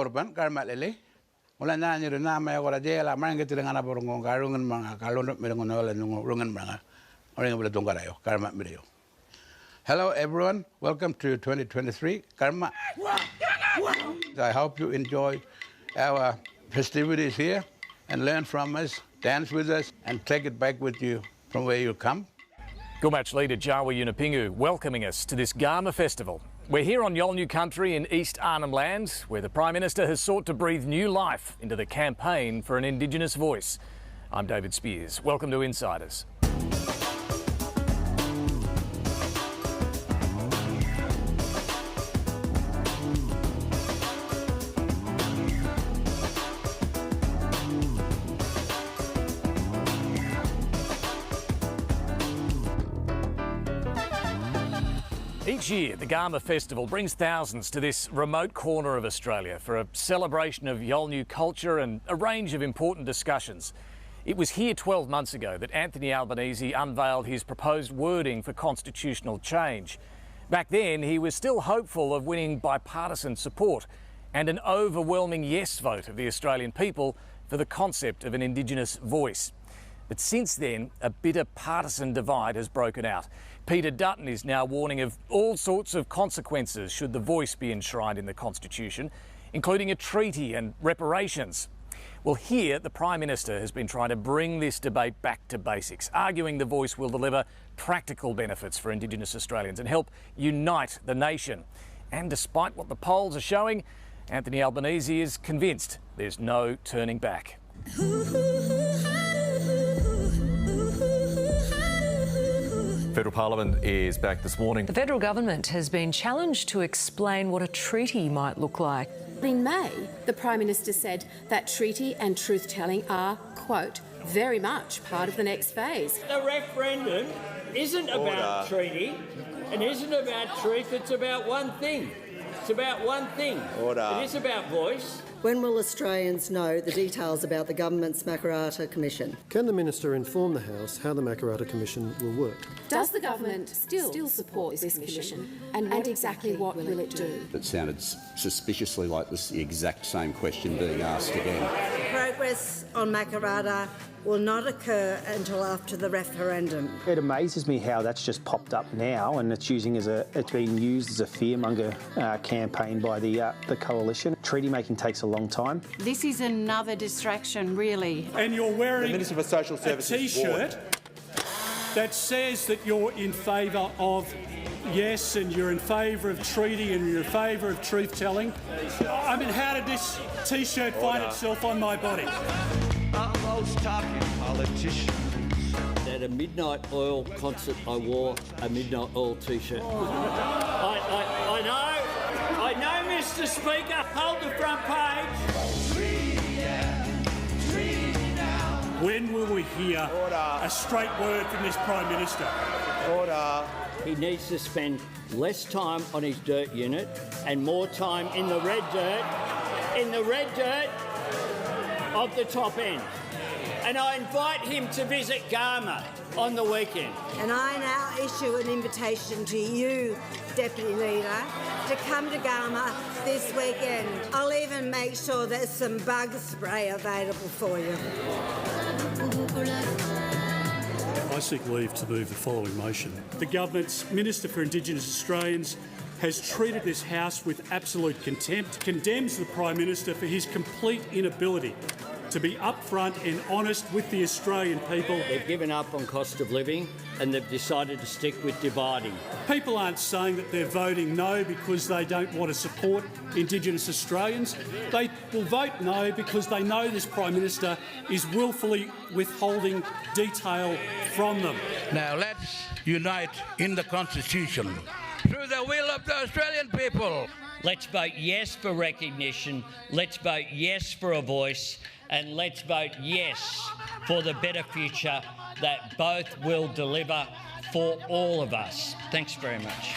Korban Garma Lele. Mulanya ni nama ya orang jela mana kita dengan apa orang karungan mana kalau nak mereka oleh rungan mana orang boleh tunggu rayo Garma mereka. Hello everyone, welcome to 2023 Garma. I hope you enjoy our festivities here and learn from us, dance with us, and take it back with you from where you come. Gulmatch leader Jawa Yunupingu welcoming us to this Garma Festival. We're here on Yolngu country in East Arnhem Land, where the Prime Minister has sought to breathe new life into the campaign for an Indigenous voice. I'm David Speers. Welcome to Insiders. Each year, the Garma Festival brings thousands to this remote corner of Australia for a celebration of Yolngu culture and a range of important discussions. It was here 12 months ago that Anthony Albanese unveiled his proposed wording for constitutional change. Back then, he was still hopeful of winning bipartisan support and an overwhelming yes vote of the Australian people for the concept of an Indigenous voice. But since then, a bitter partisan divide has broken out. Peter Dutton is now warning of all sorts of consequences should the voice be enshrined in the Constitution, including a treaty and reparations. Well, here the Prime Minister has been trying to bring this debate back to basics, arguing the voice will deliver practical benefits for Indigenous Australians and help unite the nation. And despite what the polls are showing, Anthony Albanese is convinced there's no turning back. Federal Parliament is back this morning. The federal government has been challenged to explain what a treaty might look like. In May, the Prime Minister said that treaty and truth-telling are, quote, very much part of the next phase. The referendum isn't about treaty and isn't about truth, it's about one thing. It's about one thing. It is about voice. When will Australians know the details about the government's Makarrata Commission? Can the Minister inform the House how the Makarrata Commission will work? Does the government still support this commission? And exactly what will it do? It sounded suspiciously like this the exact same question being asked again. Progress on Makarrata will not occur until after the referendum. It amazes me how that's just popped up now, and it's being used as a fearmonger campaign by the coalition. Treaty making takes a long time. This is another distraction, really. And you're wearing the Minister for Social Services a T-shirt that says that you're in favour of yes, and you're in favour of treaty, and you're in favour of truth-telling. I mean, how did this T-shirt find itself on my body? Utmost talking politicians. At a Midnight Oil concert, I wore a Midnight Oil T-shirt. I know, Mr. Speaker. Hold the front page. When will we hear a straight word from this Prime Minister? Order. He needs to spend less time on his dirt unit and more time in the red dirt, of the top end. And I invite him to visit Garma on the weekend. And I now issue an invitation to you, Deputy Leader, to come to Garma this weekend. I'll even make sure there's some bug spray available for you. I seek leave to move the following motion. The government's Minister for Indigenous Australians has treated this House with absolute contempt, condemns the Prime Minister for his complete inability to be upfront and honest with the Australian people. They've given up on cost of living and they've decided to stick with dividing. People aren't saying that they're voting no because they don't want to support Indigenous Australians. They will vote no because they know this Prime Minister is willfully withholding detail from them. Now let's unite in the Constitution through the will of the Australian people. Let's vote yes for recognition, let's vote yes for a voice, and let's vote yes for the better future that both will deliver for all of us. Thanks very much.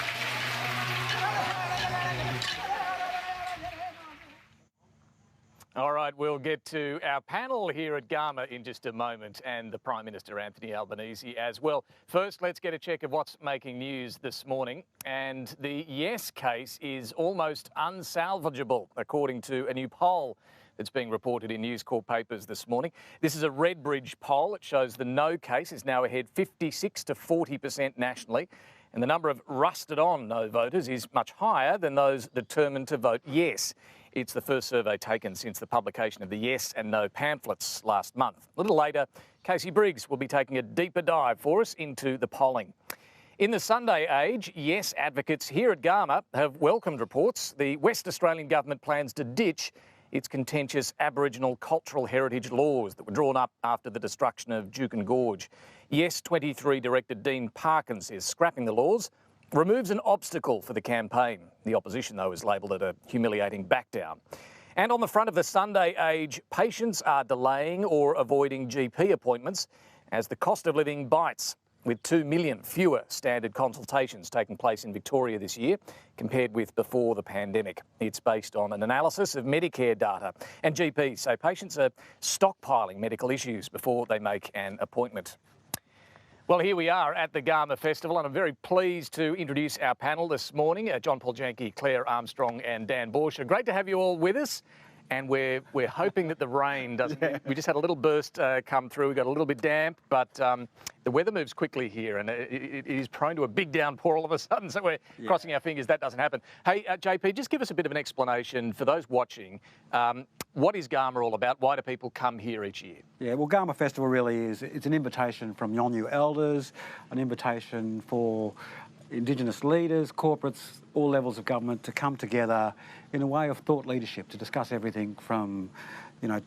All right, we'll get to our panel here at Garma in just a moment, and the Prime Minister, Anthony Albanese, as well. First, let's get a check of what's making news this morning. And the yes case is almost unsalvageable, according to a new poll that's being reported in News Corp papers this morning. This is a Redbridge poll. It shows the no case is now ahead 56 to 40% nationally, and the number of rusted-on no voters is much higher than those determined to vote yes. It's the first survey taken since the publication of the yes and no pamphlets last month. A little later, Casey Briggs will be taking a deeper dive for us into the polling. In the Sunday age, yes advocates here at Garma have welcomed reports the West Australian government plans to ditch its contentious Aboriginal cultural heritage laws that were drawn up after the destruction of Juukan Gorge. Yes 23 Director Dean Parkin says scrapping the laws removes an obstacle for the campaign. The opposition, though, has labelled it a humiliating backdown. And on the front of the Sunday age, patients are delaying or avoiding GP appointments as the cost of living bites, with 2 million fewer standard consultations taking place in Victoria this year compared with before the pandemic. It's based on an analysis of Medicare data, and GPs say patients are stockpiling medical issues before they make an appointment. Well, here we are at the Garma Festival, and I'm very pleased to introduce our panel this morning, John Paul Janke, Clare, Armstrong and Dan Bourchier. Great to have you all with us, and we're hoping that the rain doesn't... We just had a little burst come through. We got a little bit damp, but the weather moves quickly here, and it is prone to a big downpour all of a sudden, so we're crossing our fingers that doesn't happen. Hey, JP, just give us a bit of an explanation for those watching. What is Garma all about? Why do people come here each year? Yeah, well, Garma Festival really it's an invitation from Yolngu elders, an invitation for Indigenous leaders, corporates, all levels of government to come together in a way of thought leadership to discuss everything from,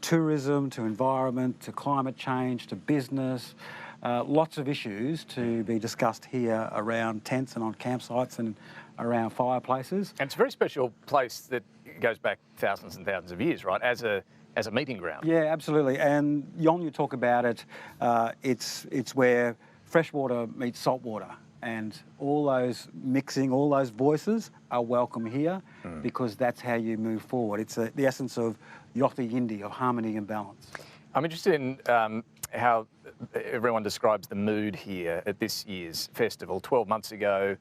tourism to environment to climate change to business. Lots of issues to be discussed here around tents and on campsites and around fireplaces. And it's a very special place that goes back thousands and thousands of years, right, as a meeting ground. Yeah, absolutely. And Yolngu talk about it. It's where fresh water meets salt water. And all those mixing, all those voices are welcome here because that's how you move forward. It's the essence of Yothu Yindi, of harmony and balance. I'm interested in how everyone describes the mood here at this year's festival. 12 months ago,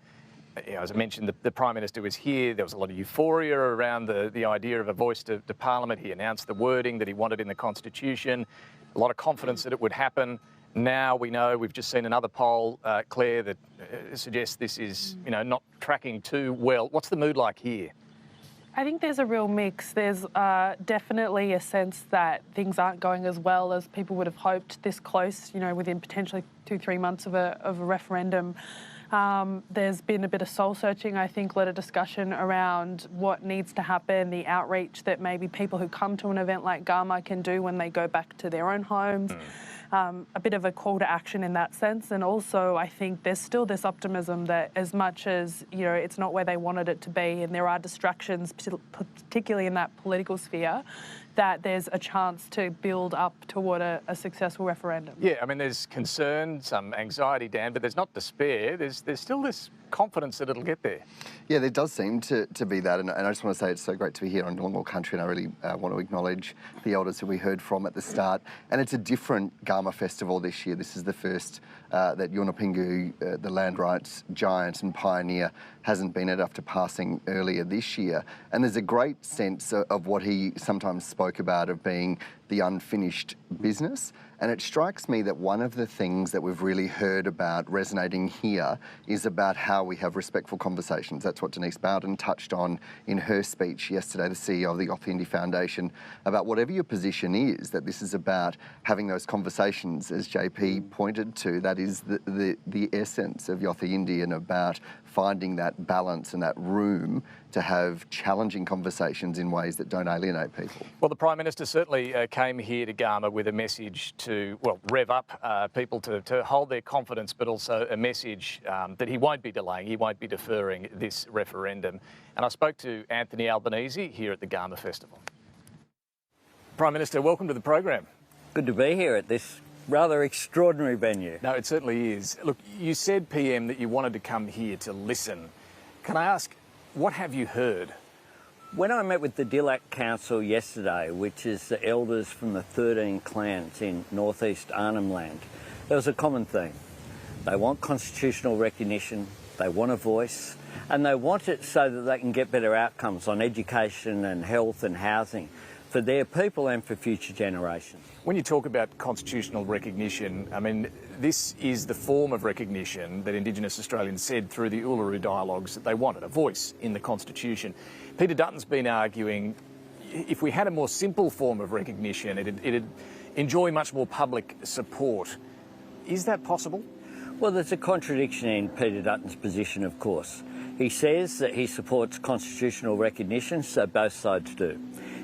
as I mentioned, the Prime Minister was here. There was a lot of euphoria around the idea of a voice to Parliament. He announced the wording that he wanted in the Constitution, a lot of confidence that it would happen. Now we know, we've just seen another poll, Clare, that suggests this is, not tracking too well. What's the mood like here? I think there's a real mix. There's definitely a sense that things aren't going as well as people would have hoped this close, within potentially 2-3 months of a referendum. There's been a bit of soul-searching, I think, a lot of discussion around what needs to happen, the outreach that maybe people who come to an event like Garma can do when they go back to their own homes. A bit of a call to action in that sense. And also, I think there's still this optimism that as much as, it's not where they wanted it to be and there are distractions, particularly in that political sphere, that there's a chance to build up toward a successful referendum. Yeah, I mean, there's concern, some anxiety, Dan, but there's not despair. There's still this confidence that it'll get there. Yeah, there does seem to be that, and I just want to say it's so great to be here on Yolngu country, and I really want to acknowledge the elders who we heard from at the start. And it's a different Garma Festival this year. This is the first that Yunupingu, the land rights giant and pioneer, hasn't been at after passing earlier this year. And there's a great sense of what he sometimes spoke about of being the unfinished business. And it strikes me that one of the things that we've really heard about resonating here is about how we have respectful conversations. That's what Denise Bowden touched on in her speech yesterday, the CEO of the Yothu Yindi Foundation, about whatever your position is, that this is about having those conversations, as JP pointed to. That is the essence of Yothu Yindi, and about finding that balance and that room to have challenging conversations in ways that don't alienate people. Well, the Prime Minister certainly came here to Garma with a message to, rev up people to hold their confidence, but also a message that he won't be delaying, he won't be deferring this referendum. And I spoke to Anthony Albanese here at the Garma Festival. Prime Minister, welcome to the program. Good to be here at this rather extraordinary venue. No, it certainly is. Look, you said, PM, that you wanted to come here to listen. Can I ask, what have you heard? When I met with the Dillac Council yesterday, which is the elders from the 13 clans in northeast Arnhem Land, there was a common theme. They want constitutional recognition, they want a voice, and they want it so that they can get better outcomes on education and health and housing for their people and for future generations. When you talk about constitutional recognition, I mean, this is the form of recognition that Indigenous Australians said through the Uluru dialogues that they wanted, a voice in the Constitution. Peter Dutton's been arguing if we had a more simple form of recognition, it'd enjoy much more public support. Is that possible? Well, there's a contradiction in Peter Dutton's position, of course. He says that he supports constitutional recognition, so both sides do.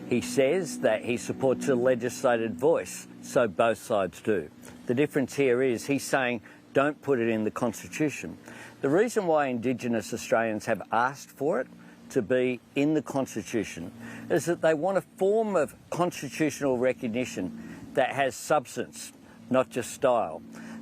He says that he supports a legislated voice, so both sides do. The difference here is he's saying don't put it in the Constitution. The reason why Indigenous Australians have asked for it to be in the Constitution is that they want a form of constitutional recognition that has substance, not just style,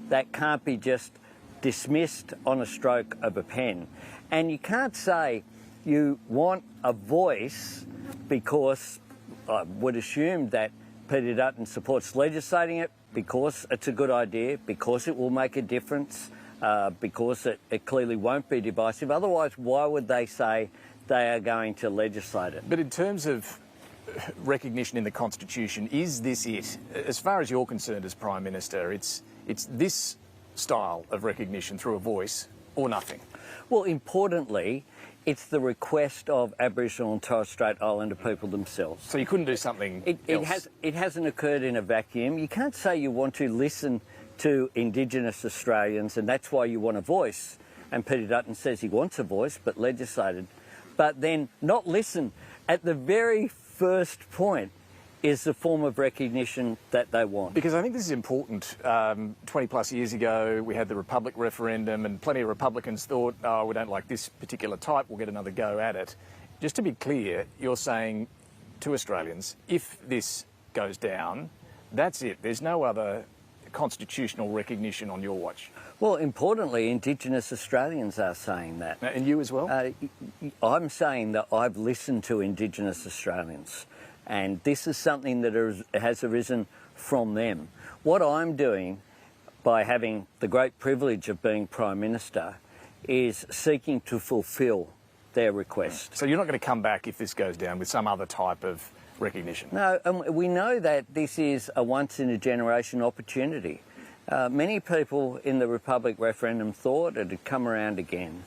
that can't be just dismissed on a stroke of a pen. And you can't say you want a voice because I would assume that Peter Dutton supports legislating it because it's a good idea, because it will make a difference, because it clearly won't be divisive. Otherwise, why would they say they are going to legislate it? But in terms of recognition in the Constitution, is this it? As far as you're concerned as Prime Minister, it's this style of recognition through a voice or nothing? Well, importantly, it's the request of Aboriginal and Torres Strait Islander people themselves. So you couldn't do something else? It hasn't occurred in a vacuum. You can't say you want to listen to Indigenous Australians and that's why you want a voice. And Peter Dutton says he wants a voice, but legislated. But then not listen at the very first point is the form of recognition that they want. Because I think this is important. 20 plus years ago, we had the Republic referendum and plenty of Republicans thought, oh, we don't like this particular type, we'll get another go at it. Just to be clear, you're saying to Australians, if this goes down, that's it. There's no other constitutional recognition on your watch. Well, importantly, Indigenous Australians are saying that. And you as well? I'm saying that I've listened to Indigenous Australians. And this is something that has arisen from them. What I'm doing by having the great privilege of being Prime Minister is seeking to fulfil their request. So you're not going to come back if this goes down with some other type of recognition? No, we know that this is a once-in-a-generation opportunity. Many people in the Republic referendum thought it had come around again.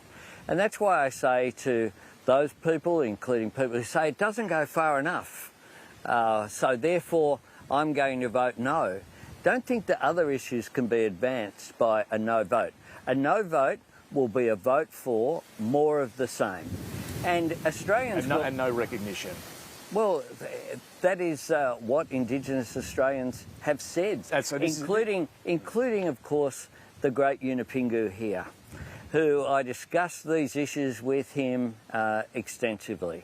And that's why I say to those people, including people who say it doesn't go far enough, so therefore I'm going to vote no. Don't think that other issues can be advanced by a no vote. A no vote will be a vote for more of the same. And Australians... And no recognition. Well, that is what Indigenous Australians have said, including, of course, the great Unipingu here, who I discussed these issues with him extensively.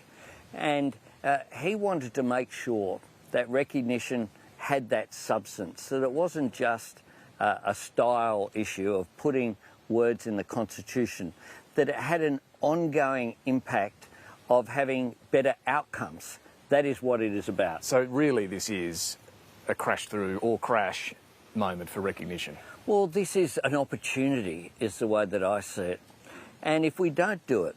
And he wanted to make sure that recognition had that substance, that it wasn't just a style issue of putting words in the Constitution, that it had an ongoing impact of having better outcomes. That is what it is about. So really this is a crash through or crash moment for recognition? Well, this is an opportunity, is the way that I see it. And if we don't do it,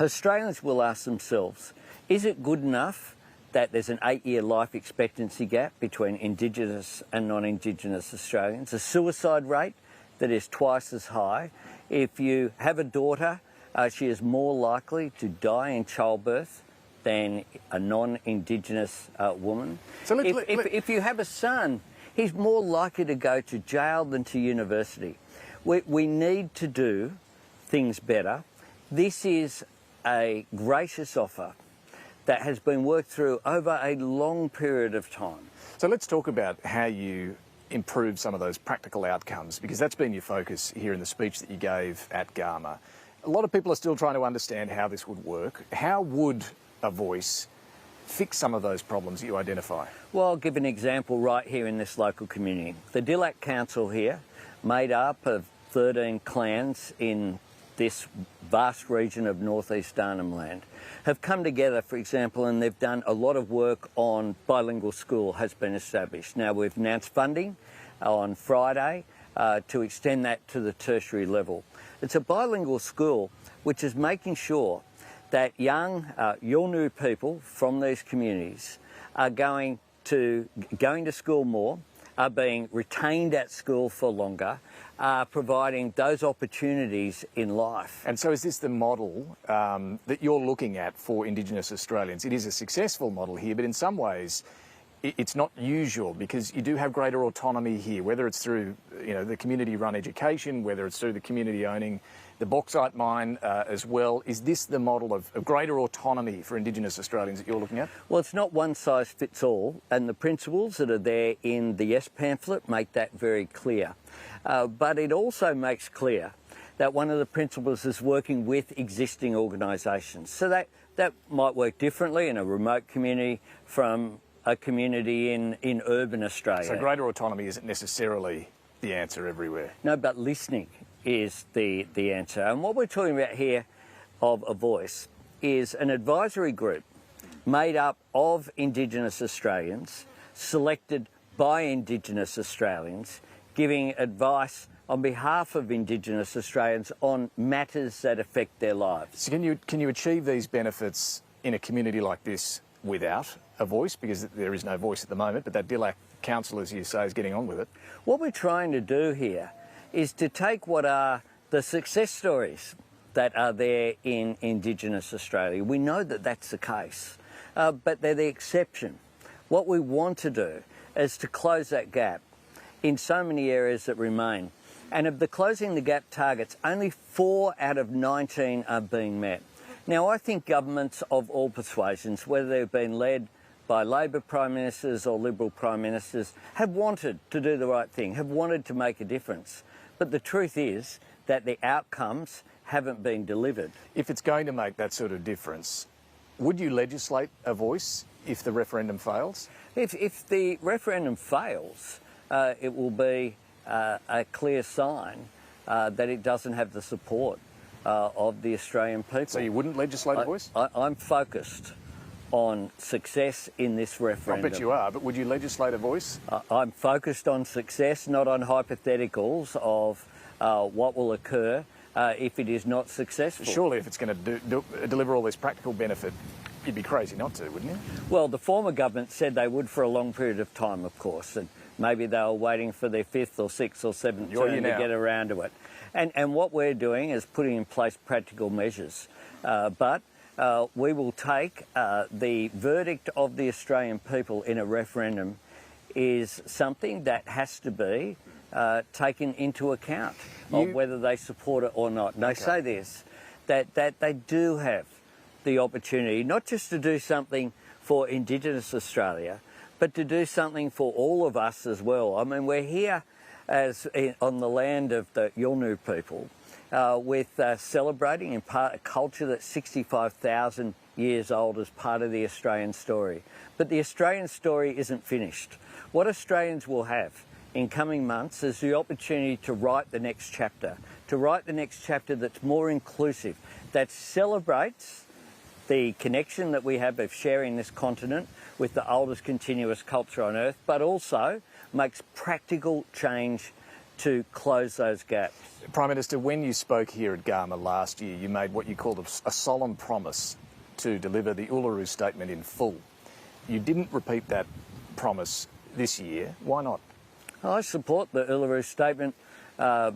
Australians will ask themselves, is it good enough that there's an 8-year life expectancy gap between Indigenous and non-Indigenous Australians, a suicide rate that is twice as high? If you have a daughter, she is more likely to die in childbirth than a non-Indigenous woman. So if you have a son, he's more likely to go to jail than to university. We need to do things better. This is a gracious offer that has been worked through over a long period of time. So let's talk about how you improve some of those practical outcomes, because that's been your focus here in the speech that you gave at Garma. A lot of people are still trying to understand how this would work. How would a voice fix some of those problems that you identify? Well, I'll give an example right here in this local community. The Dillac Council here, made up of 13 clans in this vast region of northeast Arnhem Land have come together, for example, and they've done a lot of work on bilingual school has been established. Now we've announced funding on Friday to extend that to the tertiary level. It's a bilingual school which is making sure that young Yolngu people from these communities are going to school more, are being retained at school for longer, are providing those opportunities in life. And so is this the model that you're looking at for Indigenous Australians? It is a successful model here, but in some ways it's not usual because you do have greater autonomy here, whether it's through the community-run education, whether it's through the community owning the bauxite mine as well. Is this the model of greater autonomy for Indigenous Australians that you're looking at? Well, it's not one size fits all, and the principles that are there in the Yes pamphlet make that very clear. But it also makes clear that one of the principles is working with existing organisations. So that might work differently in a remote community from a community in urban Australia. So greater autonomy isn't necessarily the answer everywhere? No, but listening is the answer. And what we're talking about here of A Voice is an advisory group made up of Indigenous Australians, selected by Indigenous Australians, giving advice on behalf of Indigenous Australians on matters that affect their lives. So can you achieve these benefits in a community like this without a voice? Because there is no voice at the moment, but that Dillac Council, as you say, is getting on with it. What we're trying to do here is to take what are the success stories that are there in Indigenous Australia. We know that that's the case, but they're the exception. What we want to do is to close that gap in so many areas that remain. And of the closing the gap targets, only 4 out of 19 are being met. Now, I think governments of all persuasions, whether they've been led by Labor Prime Ministers or Liberal Prime Ministers, have wanted to do the right thing, have wanted to make a difference. But the truth is that the outcomes haven't been delivered. If it's going to make that sort of difference, would you legislate a voice if the referendum fails? If the referendum fails, it will be a clear sign that it doesn't have the support of the Australian people. So you wouldn't legislate a voice? I'm focused on success in this referendum. I bet you are, but would you legislate a voice? I'm focused on success, not on hypotheticals of what will occur if it is not successful. Surely if it's going to deliver all this practical benefit, you'd be crazy not to, wouldn't you? Well, the former government said they would for a long period of time, of course, and maybe they were waiting for their 5th or 6th or 7th term to get around to it. And what we're doing is putting in place practical measures. But we will take the verdict of the Australian people in a referendum is something that has to be taken into account of whether they support it or not. And they say this, that they do have the opportunity not just to do something for Indigenous Australia, but to do something for all of us as well. I mean, we're here on the land of the Yolngu people, with celebrating in part a culture that's 65,000 years old as part of the Australian story. But the Australian story isn't finished. What Australians will have in coming months is the opportunity to write the next chapter, that's more inclusive, that celebrates the connection that we have of sharing this continent with the oldest continuous culture on Earth, but also makes practical change to close those gaps. Prime Minister, when you spoke here at Garma last year, you made what you called a solemn promise to deliver the Uluru Statement in full. You didn't repeat that promise this year. Why not? I support the Uluru Statement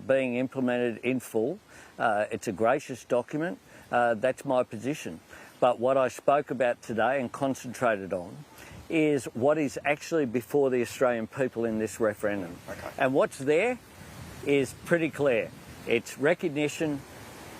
being implemented in full. It's a gracious document. That's my position. But what I spoke about today and concentrated on is what is actually before the Australian people in this referendum. Okay. And what's there is pretty clear. It's recognition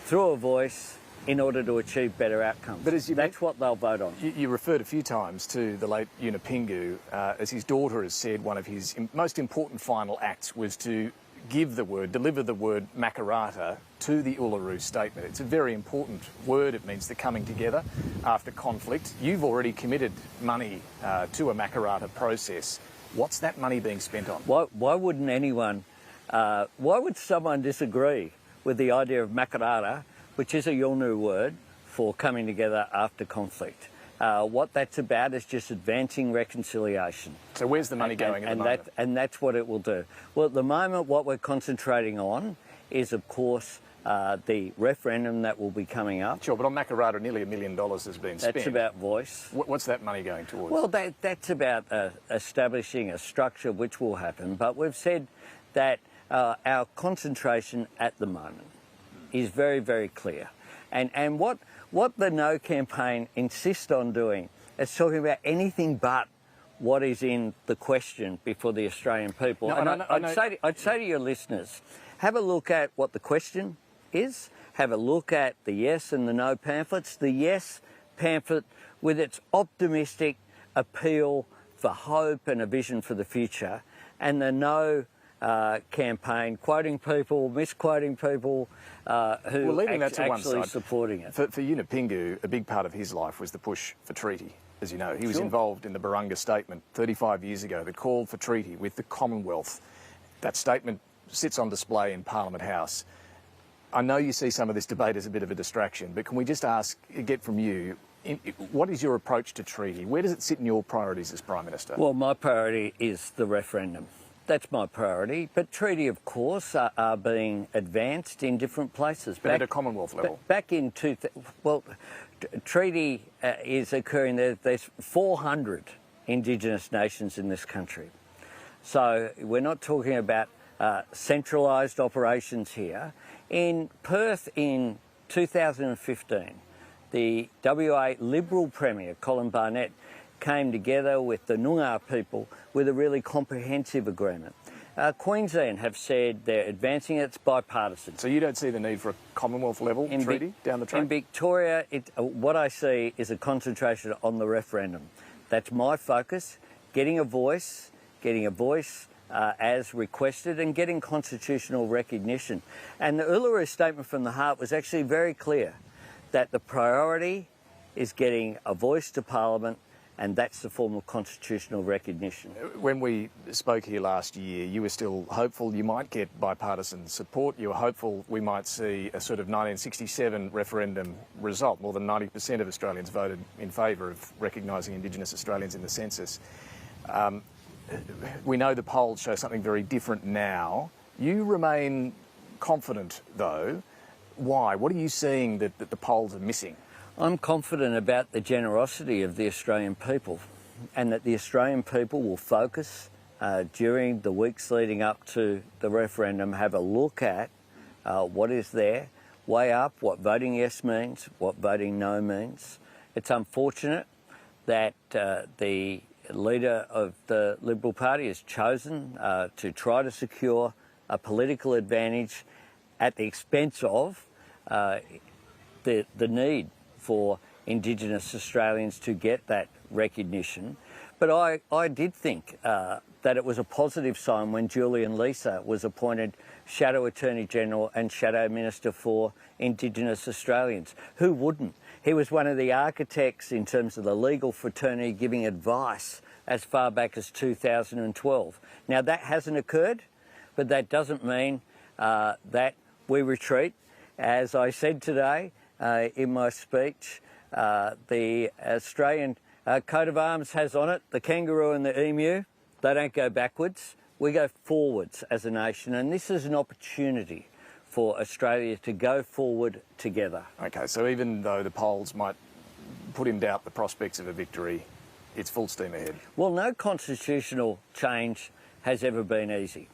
through a voice in order to achieve better outcomes. But that's what they'll vote on. You referred a few times to the late Unipingu. As his daughter has said, one of his most important final acts was to deliver the word Makarrata to the Uluru Statement. It's a very important word. It means the coming together after conflict. You've already committed money to a Makarrata process. What's that money being spent on? Why wouldn't anyone, why would someone disagree with the idea of makarara, which is a Yolngu word for coming together after conflict. What that's about is just advancing reconciliation. So where's the money going at the moment? And that's what it will do. Well, at the moment, what we're concentrating on is, of course, the referendum that will be coming up. Sure, but on Makarrata, nearly $1 million has been spent. That's about voice. What's that money going towards? Well, that's about establishing a structure which will happen. But we've said that our concentration at the moment is very, very clear. And what the No campaign insists on doing is talking about anything but what is in the question before the Australian people. I'd say to your listeners, have a look at what the question is, have a look at the yes and the no pamphlets. The yes pamphlet with its optimistic appeal for hope and a vision for the future, and the no campaign quoting people, misquoting people who are actually supporting it. For Yunupingu, a big part of his life was the push for treaty. As you know, he was involved in the Barunga Statement 35 years ago that called for treaty with the Commonwealth. That statement sits on display in Parliament House. I know you see some of this debate as a bit of a distraction, but can we just get from you, what is your approach to treaty? Where does it sit in your priorities as Prime Minister? Well, my priority is the referendum. That's my priority. But treaty, of course, are being advanced in different places. But at a Commonwealth level? Back in treaty is occurring. There's 400 Indigenous nations in this country. So we're not talking about centralised operations here. In Perth in 2015, the WA Liberal Premier, Colin Barnett, came together with the Noongar people with a really comprehensive agreement. Queensland have said they're advancing it. It's bipartisan. So you don't see the need for a Commonwealth level treaty down the track? In Victoria, what I see is a concentration on the referendum. That's my focus, getting a voice as requested, and getting constitutional recognition. And the Uluru Statement from the Heart was actually very clear that the priority is getting a voice to Parliament, and that's the form of constitutional recognition. When we spoke here last year, you were still hopeful you might get bipartisan support. You were hopeful we might see a sort of 1967 referendum result. More than 90% of Australians voted in favour of recognising Indigenous Australians in the census. We know the polls show something very different now. You remain confident, though. Why? What are you seeing that the polls are missing? I'm confident about the generosity of the Australian people, and that the Australian people will focus during the weeks leading up to the referendum, have a look at what is there, weigh up what voting yes means, what voting no means. It's unfortunate that the leader of the Liberal Party has chosen to try to secure a political advantage at the expense of the need for Indigenous Australians to get that recognition. But I did think that it was a positive sign when Julian Leeser was appointed Shadow Attorney General and Shadow Minister for Indigenous Australians. Who wouldn't? He was one of the architects in terms of the legal fraternity giving advice as far back as 2012. Now, that hasn't occurred, but that doesn't mean that we retreat. As I said today in my speech, the Australian coat of arms has on it the kangaroo and the emu. They don't go backwards. We go forwards as a nation, and this is an opportunity for Australia to go forward together. OK, so even though the polls might put in doubt the prospects of a victory, it's full steam ahead? Well, no constitutional change has ever been easy.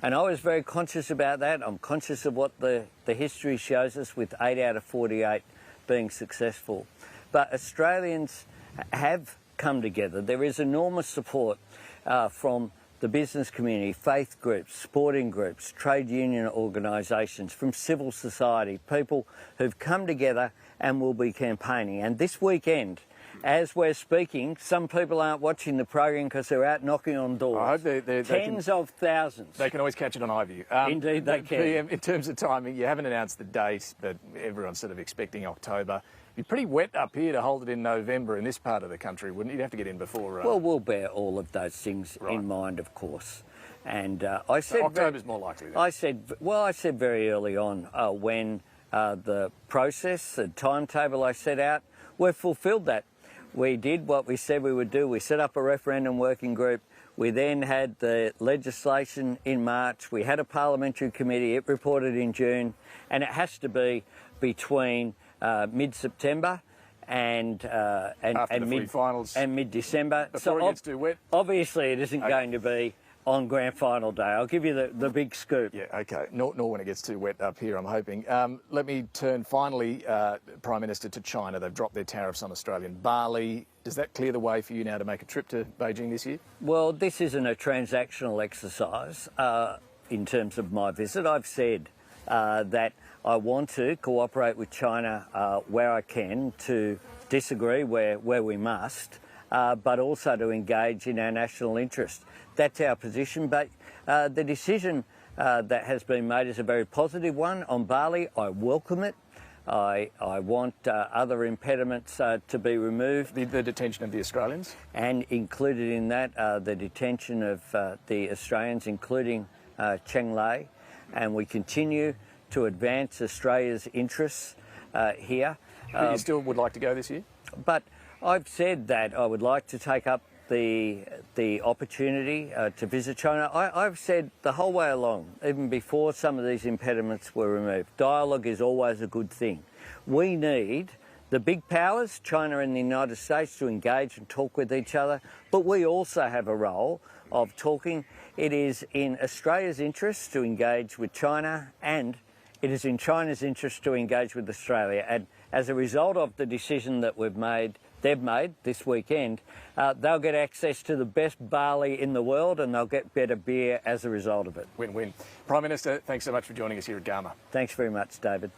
And I was very conscious about that. I'm conscious of what the history shows us, with 8 out of 48 being successful. But Australians have come together. There is enormous support from the business community, faith groups, sporting groups, trade union organisations, from civil society, people who've come together and will be campaigning. And this weekend, as we're speaking, some people aren't watching the program because they're out knocking on doors. I hope Tens of thousands. They can always catch it on iView. Indeed they can. PM, in terms of timing, you haven't announced the date, but everyone's sort of expecting October. It'd be pretty wet up here to hold it in November in this part of the country, wouldn't you? You'd have to get in before... Well, we'll bear all of those things in mind, of course. And I said October's more likely. Then. I said very early on when the process, the timetable I set out, we've fulfilled that. We did what we said we would do. We set up a referendum working group. We then had the legislation in March. We had a parliamentary committee. It reported in June, and it has to be between mid-September and mid-December. Before it gets too wet. Obviously, it isn't going to be on grand final day. I'll give you the big scoop. Yeah, OK. Nor when it gets too wet up here, I'm hoping. Let me turn finally, Prime Minister, to China. They've dropped their tariffs on Australian barley. Does that clear the way for you now to make a trip to Beijing this year? Well, this isn't a transactional exercise in terms of my visit. I've said that I want to cooperate with China where I can, to disagree where we must, but also to engage in our national interest. That's our position, but the decision that has been made is a very positive one on barley. I welcome it. I want other impediments to be removed. The detention of the Australians? And included in that, the detention of the Australians, including Cheng Lei. And we continue to advance Australia's interests here. But you still would like to go this year? But I've said that I would like to take up the opportunity to visit China. I've said the whole way along, even before some of these impediments were removed, dialogue is always a good thing. We need the big powers, China and the United States, to engage and talk with each other, but we also have a role of talking. It is in Australia's interest to engage with China, and it is in China's interest to engage with Australia. And as a result of the decision that they've made this weekend, they'll get access to the best barley in the world, and they'll get better beer as a result of it. Win-win. Prime Minister, thanks so much for joining us here at Garma. Thanks very much, David.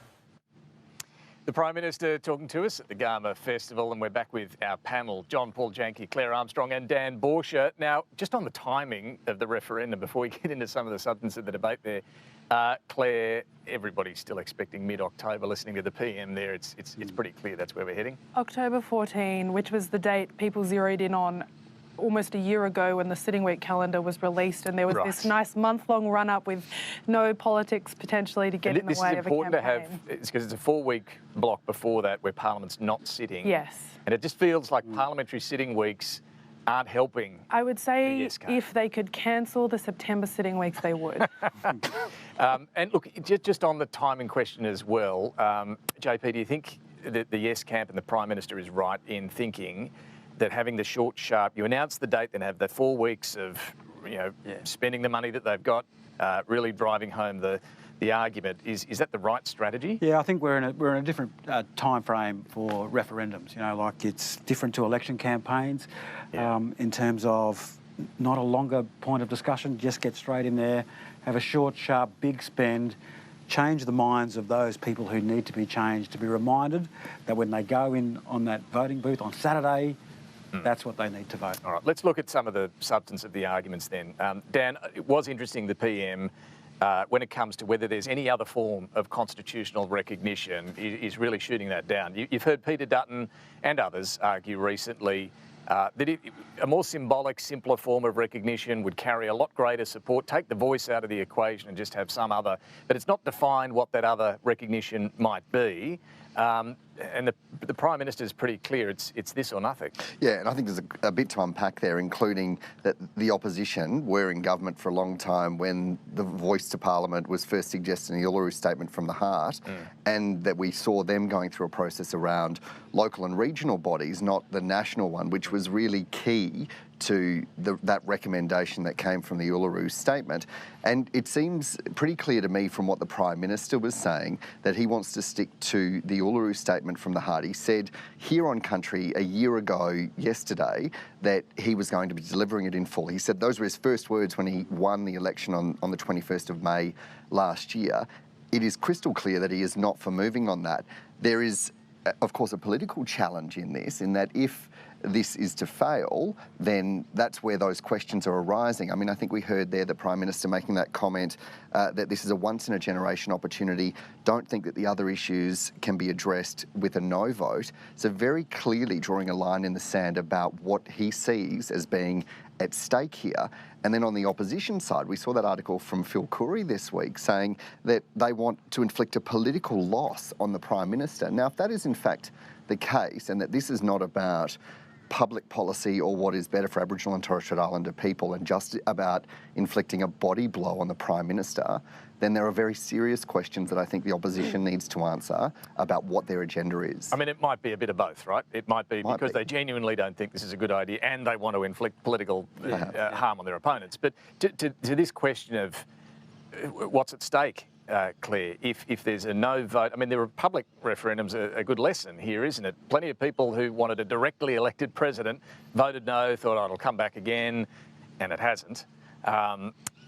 The Prime Minister talking to us at the Garma Festival, and we're back with our panel, John Paul Janke, Clare Armstrong and Dan Bourchier. Now, just on the timing of the referendum, before we get into some of the substance of the debate there, Clare, everybody's still expecting mid-October. Listening to the PM there, it's pretty clear that's where we're heading. October 14, which was the date people zeroed in on almost a year ago when the sitting week calendar was released, and there was this nice month-long run-up with no politics potentially to get in the way of a campaign. This is important to have, because it's a 4-week block before that where Parliament's not sitting. Yes. And it just feels like parliamentary sitting weeks aren't helping. I would say if they could cancel the September sitting weeks, they would. And look, just on the timing question as well, JP, do you think that the Yes camp and the Prime Minister is right in thinking that having the short, sharp, you announce the date, then have the 4 weeks of, spending the money that they've got, really driving home the argument. Is that the right strategy? Yeah, I think we're in a different time frame for referendums. Like it's different to election campaigns in terms of not a longer point of discussion. Just get straight in there, have a short, sharp, big spend. Change the minds of those people who need to be changed, to be reminded that when they go in on that voting booth on Saturday, that's what they need to vote. All right, let's look at some of the substance of the arguments then. Dan, it was interesting, the PM, when it comes to whether there's any other form of constitutional recognition, is really shooting that down. You've heard Peter Dutton and others argue recently that a more symbolic, simpler form of recognition would carry a lot greater support, take the voice out of the equation and just have some other, but it's not defined what that other recognition might be. And the Prime Minister is pretty clear, it's this or nothing. Yeah, and I think there's a bit to unpack there, including that the opposition were in government for a long time when the voice to Parliament was first suggested in the Uluru Statement from the Heart, and that we saw them going through a process around local and regional bodies, not the national one, which was really key to that recommendation that came from the Uluru Statement. And it seems pretty clear to me from what the Prime Minister was saying that he wants to stick to the Uluru Statement from the Heart. He said here on Country a year ago yesterday that he was going to be delivering it in full. He said those were his first words when he won the election on the 21st of May last year. It is crystal clear that he is not for moving on that. There is, of course, a political challenge in this, in that if this is to fail, then that's where those questions are arising. I mean, I think we heard there the Prime Minister making that comment that this is a once-in-a-generation opportunity. Don't think that the other issues can be addressed with a no vote. So very clearly drawing a line in the sand about what he sees as being at stake here. And then on the opposition side, we saw that article from Phil Curry this week saying that they want to inflict a political loss on the Prime Minister. Now, if that is in fact the case, and that this is not about public policy or what is better for Aboriginal and Torres Strait Islander people and just about inflicting a body blow on the Prime Minister, then there are very serious questions that I think the opposition needs to answer about what their agenda is. I mean, it might be a bit of both, right? It might be because they genuinely don't think this is a good idea and they want to inflict political harm on their opponents. But to this question of what's at stake, Claire, if there's a no vote, I mean, the public referendum's a good lesson here, isn't it? Plenty of people who wanted a directly elected president voted no, thought, oh, it'll come back again, and it hasn't.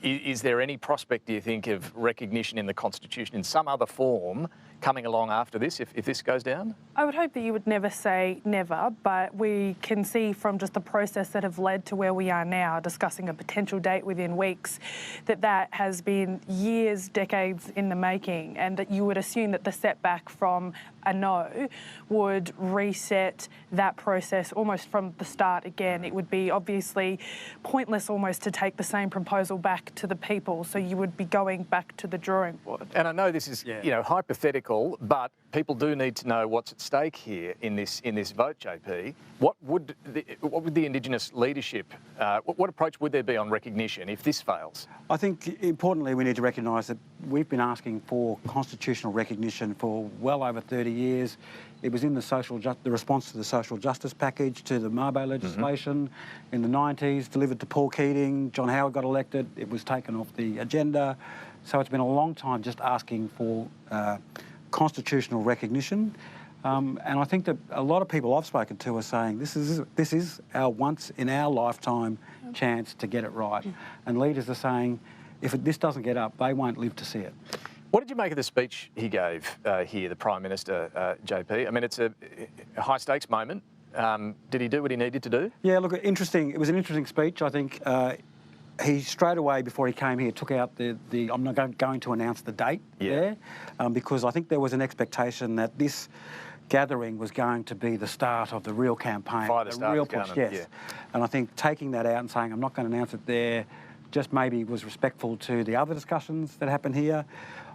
Is there any prospect, do you think, of recognition in the Constitution in some other form coming along after this, if this goes down? I would hope that you would never say never, but we can see from just the process that have led to where we are now, discussing a potential date within weeks, that has been years, decades in the making, and that you would assume that the setback from a no would reset that process almost from the start again. It would be obviously pointless almost to take the same proposal back to the people, so you would be going back to the drawing board. And I know this is, you know, hypothetical, but people do need to know what's at stake here in this vote, JP. What would the Indigenous leadership, what approach would there be on recognition if this fails? I think importantly we need to recognise that we've been asking for constitutional recognition for well over 30 years. It was in the response to the social justice package, to the Mabo legislation in the 90s, delivered to Paul Keating. John Howard got elected. It was taken off the agenda. So it's been a long time just asking for constitutional recognition. And I think that a lot of people I've spoken to are saying this is our once in our lifetime chance to get it right. And leaders are saying if this doesn't get up, they won't live to see it. What did you make of the speech he gave here, the Prime Minister, JP? I mean, it's a high-stakes moment. Did he do what he needed to do? Yeah, look, interesting. It was an interesting speech. I think he straight away before he came here took out the I'm not going to announce the date there, because I think there was an expectation that this gathering was going to be the start of the real campaign, the real push. Yes, and I think taking that out and saying I'm not going to announce it there just maybe was respectful to the other discussions that happened here.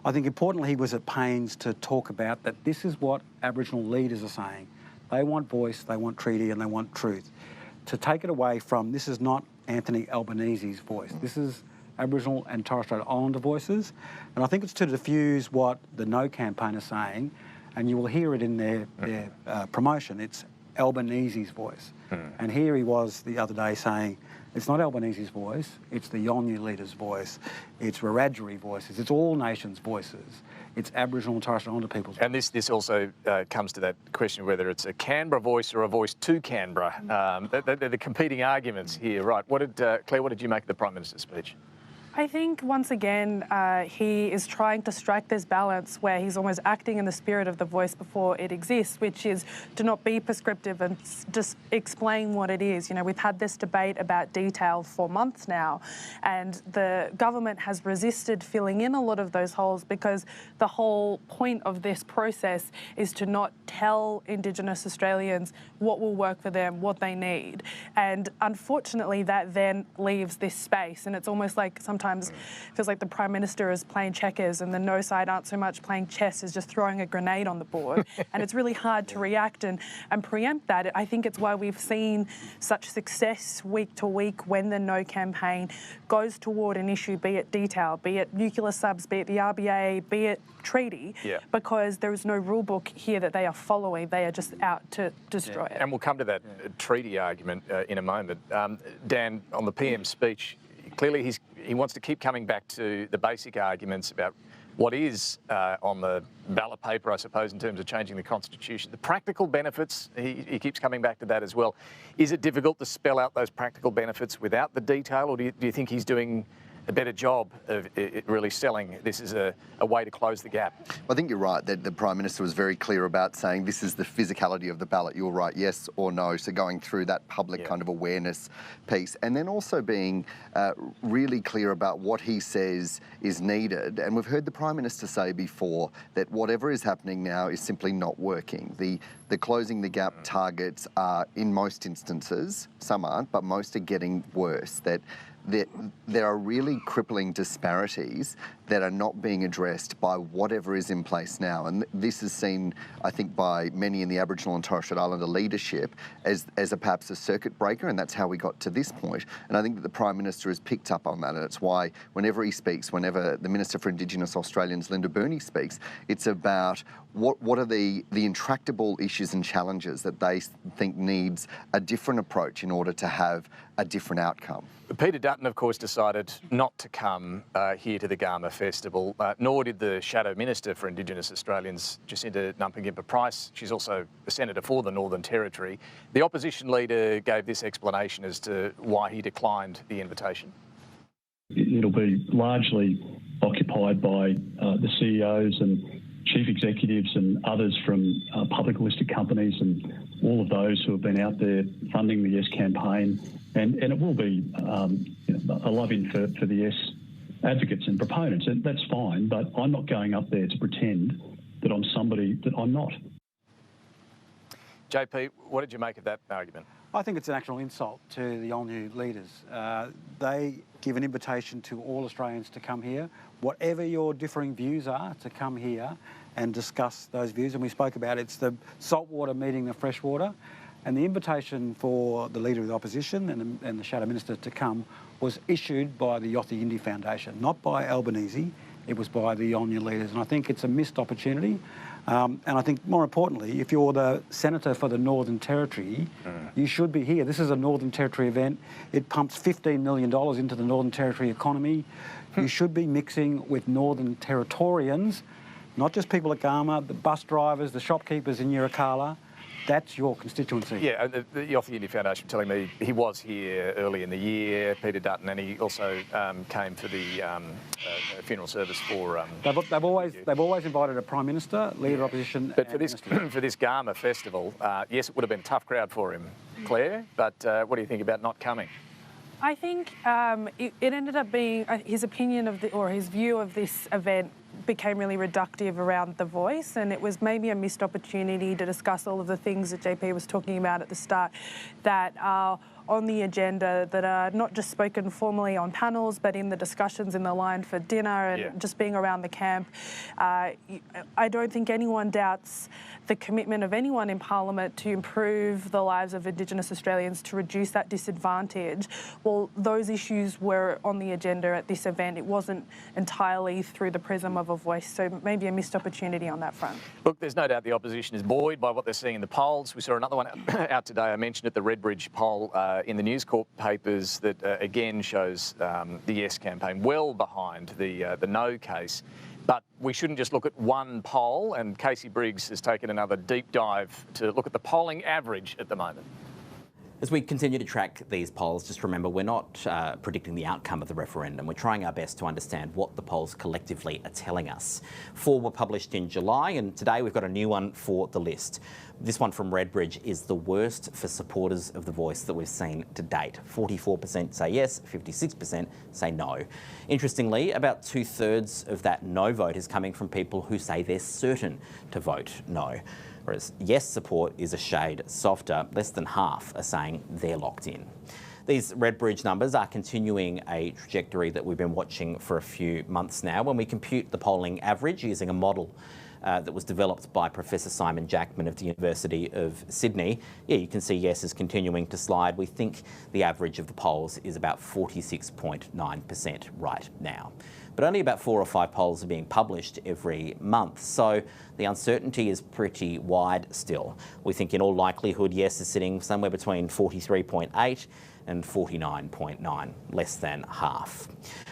I think importantly he was at pains to talk about that this is what Aboriginal leaders are saying. They want voice, they want treaty and they want truth. To take it away from this is not Anthony Albanese's voice. This is Aboriginal and Torres Strait Islander voices. And I think it's to diffuse what the No campaign is saying, and you will hear it in their promotion. It's Albanese's voice. And here he was the other day saying, it's not Albanese's voice, it's the Yolngu leaders' voice, it's Wiradjuri voices, it's all nations' voices, it's Aboriginal and Torres Strait Islander people's voices. And this also comes to that question of whether it's a Canberra voice or a voice to Canberra. They're the competing arguments here, right? Claire, what did you make of the Prime Minister's speech? I think, once again, he is trying to strike this balance where he's almost acting in the spirit of the voice before it exists, which is to not be prescriptive and just explain what it is. You know, we've had this debate about detail for months now, and the government has resisted filling in a lot of those holes because the whole point of this process is to not tell Indigenous Australians what will work for them, what they need. And unfortunately, that then leaves this space, and it's almost like sometimes feels like the Prime Minister is playing checkers and the no side aren't so much playing chess, is just throwing a grenade on the board. And it's really hard to react and preempt that. I think it's why we've seen such success week to week when the No campaign goes toward an issue, be it detail, be it nuclear subs, be it the RBA, be it treaty, because there is no rule book here that they are following. They are just out to destroy it. And we'll come to that treaty argument in a moment. Dan, on the PM speech, clearly he wants to keep coming back to the basic arguments about what is on the ballot paper, I suppose, in terms of changing the Constitution. The practical benefits, he keeps coming back to that as well. Is it difficult to spell out those practical benefits without the detail, or do you think he's doing a better job of really selling this as a way to close the gap. I think you're right that the Prime Minister was very clear about saying this is the physicality of the ballot. You're right, yes or no. So going through that public kind of awareness piece, and then also being really clear about what he says is needed. And we've heard the Prime Minister say before that whatever is happening now is simply not working. The closing the gap targets are, in most instances, some aren't, but most are getting worse. That there are really crippling disparities that are not being addressed by whatever is in place now. And this is seen, I think, by many in the Aboriginal and Torres Strait Islander leadership as perhaps a circuit breaker, and that's how we got to this point. And I think that the Prime Minister has picked up on that, and it's why whenever he speaks, whenever the Minister for Indigenous Australians, Linda Burney, speaks, it's about what are the intractable issues and challenges that they think needs a different approach in order to have a different outcome. Peter Dutton, of course, decided not to come here to the Garma Festival, nor did the Shadow Minister for Indigenous Australians, Jacinta Nampijinpa-Price. She's also the Senator for the Northern Territory. The opposition leader gave this explanation as to why he declined the invitation. It'll be largely occupied by the CEOs and chief executives and others from public listed companies and all of those who have been out there funding the Yes campaign. And it will be a love-in for the Yes advocates and proponents, and that's fine, but I'm not going up there to pretend that I'm somebody that I'm not. JP, what did you make of that argument? I think it's an actual insult to the Yolngu leaders. They give an invitation to all Australians to come here, whatever your differing views are, to come here and discuss those views. And we spoke about it's the saltwater meeting the freshwater. And the invitation for the Leader of the Opposition and the Shadow Minister to come was issued by the Yothu Yindi Foundation, not by Albanese. It was by the Yolngu leaders. And I think it's a missed opportunity. And I think more importantly, if you're the Senator for the Northern Territory, you should be here. This is a Northern Territory event. It pumps $15 million into the Northern Territory economy. You should be mixing with Northern Territorians, not just people at Garma, the bus drivers, the shopkeepers in Yirrkala. That's your constituency. Yeah, the Yothu Yindi Foundation telling me he was here early in the year, Peter Dutton, and he also came for the funeral service for... They've always invited a Prime Minister, Leader of Opposition. But for this Garma Festival, yes, it would have been a tough crowd for him, Claire, but what do you think about not coming? I think it ended up being his opinion of his view of this event became really reductive around the voice, and it was maybe a missed opportunity to discuss all of the things that JP was talking about at the start that are on the agenda, that are not just spoken formally on panels, but in the discussions in the line for dinner and just being around the camp. I don't think anyone doubts the commitment of anyone in Parliament to improve the lives of Indigenous Australians, to reduce that disadvantage. Well, those issues were on the agenda at this event. It wasn't entirely through the prism of a voice, so maybe a missed opportunity on that front. Look, there's no doubt the opposition is buoyed by what they're seeing in the polls. We saw another one out today. I mentioned it, the Redbridge poll in the News Corp papers that again shows the Yes campaign well behind the No case. But we shouldn't just look at one poll, and Casey Briggs has taken another deep dive to look at the polling average at the moment. As we continue to track these polls, just remember we're not predicting the outcome of the referendum. We're trying our best to understand what the polls collectively are telling us. 4 were published in July, and today we've got a new one for the list. This one from Redbridge is the worst for supporters of The Voice that we've seen to date. 44% say yes, 56% say no. Interestingly, about 2/3 of that no vote is coming from people who say they're certain to vote no. Whereas yes support is a shade softer. Less than half are saying they're locked in. These Redbridge numbers are continuing a trajectory that we've been watching for a few months now. When we compute the polling average using a model that was developed by Professor Simon Jackman of the University of Sydney, you can see yes is continuing to slide. We think the average of the polls is about 46.9% right now. But only about 4 or 5 polls are being published every month, so the uncertainty is pretty wide still. We think in all likelihood yes is sitting somewhere between 43.8 and 49.9, less than half.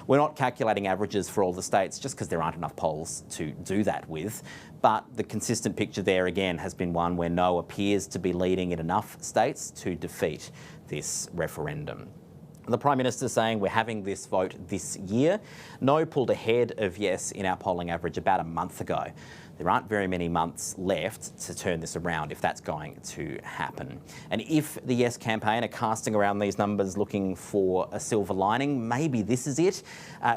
We're not calculating averages for all the states just because there aren't enough polls to do that with, but the consistent picture there again has been one where no appears to be leading in enough states to defeat this referendum. The Prime Minister saying we're having this vote this year. No pulled ahead of yes in our polling average about a month ago. There aren't very many months left to turn this around if that's going to happen. And if the Yes campaign are casting around these numbers looking for a silver lining, maybe this is it.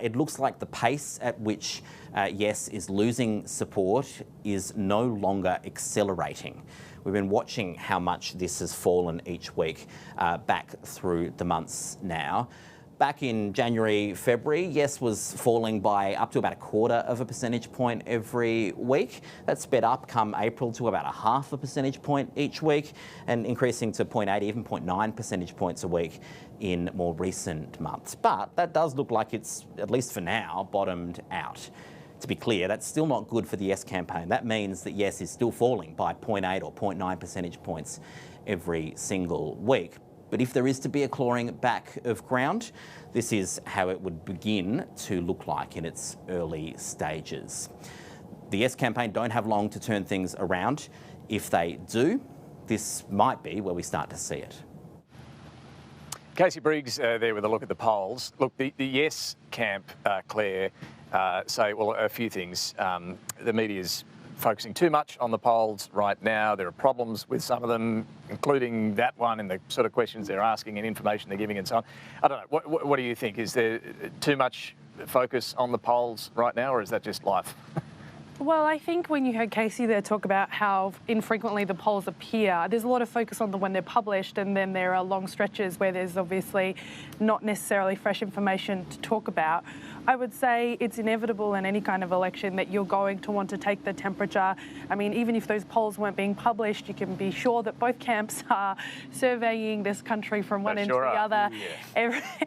It looks like the pace at which Yes is losing support is no longer accelerating. We've been watching how much this has fallen each week back through the months now. Back in January, February, Yes was falling by up to about 1/4 percentage point every week. That sped up come April to about 1/2 percentage point each week and increasing to 0.8, even 0.9 percentage points a week in more recent months. But that does look like it's, at least for now, bottomed out. To be clear, that's still not good for the Yes campaign. That means that Yes is still falling by 0.8 or 0.9 percentage points every single week. But if there is to be a clawing back of ground, this is how it would begin to look like in its early stages. The Yes campaign don't have long to turn things around. If they do, this might be where we start to see it. Casey Briggs there with a look at the polls. Look, the Yes camp, Clare, say, well, a few things. The media's focusing too much on the polls right now. There are problems with some of them, including that one and the sort of questions they're asking and information they're giving and so on. I don't know. What do you think? Is there too much focus on the polls right now, or is that just life? Well, I think when you heard Casey there talk about how infrequently the polls appear, there's a lot of focus on when they're published, and then there are long stretches where there's obviously not necessarily fresh information to talk about. I would say it's inevitable in any kind of election that you're going to want to take the temperature. I mean, even if those polls weren't being published, you can be sure that both camps are surveying this country from one end to the other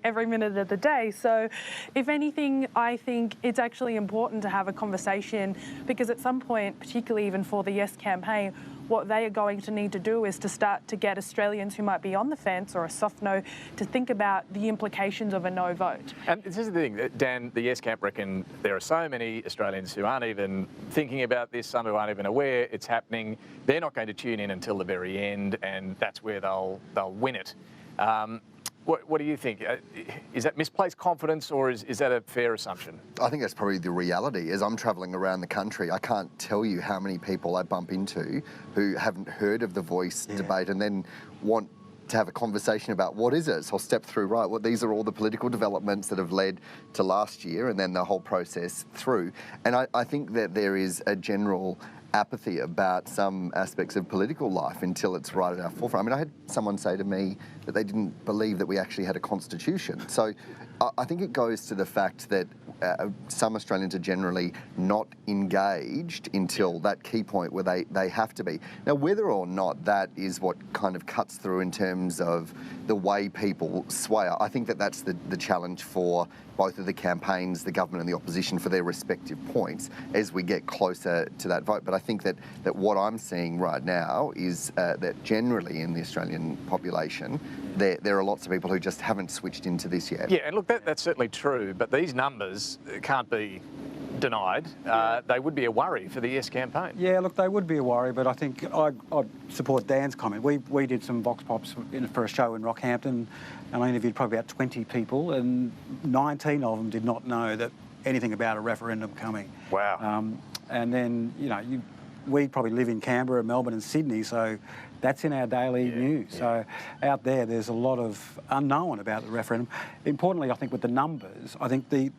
every minute of the day. So if anything, I think it's actually important to have a conversation, because at some point, particularly even for the Yes campaign, what they are going to need to do is to start to get Australians who might be on the fence or a soft no to think about the implications of a no vote. And this is the thing, Dan, the Yes camp reckon there are so many Australians who aren't even thinking about this, some who aren't even aware it's happening. They're not going to tune in until the very end, and that's where they'll win it. What do you think? Is that misplaced confidence, or is that a fair assumption? I think that's probably the reality. As I'm travelling around the country, I can't tell you how many people I bump into who haven't heard of the Voice debate and then want to have a conversation about what is it. So I'll step through, right, well, these are all the political developments that have led to last year and then the whole process through. And I think that there is a general apathy about some aspects of political life until it's right at our forefront. I mean, I had someone say to me that they didn't believe that we actually had a constitution. So I think it goes to the fact that some Australians are generally not engaged until that key point where they have to be. Now, whether or not that is what kind of cuts through in terms of the way people sway, I think that that's the challenge for both of the campaigns, the government and the opposition, for their respective points as we get closer to that vote. But I think that what I'm seeing right now is that generally in the Australian population, there are lots of people who just haven't switched into this yet. Yeah, and look, that's certainly true, but these numbers can't be denied. They would be a worry for the Yes campaign. Yeah, look, they would be a worry, but I think I support Dan's comment. We did some Vox Pops for a show in Rockhampton, and I interviewed probably about 20 people, and 19 of them did not know that anything about a referendum coming. Wow. And then, we probably live in Canberra, Melbourne and Sydney, so that's in our daily news. So out there's a lot of unknown about the referendum. Importantly, I think with the numbers, I think the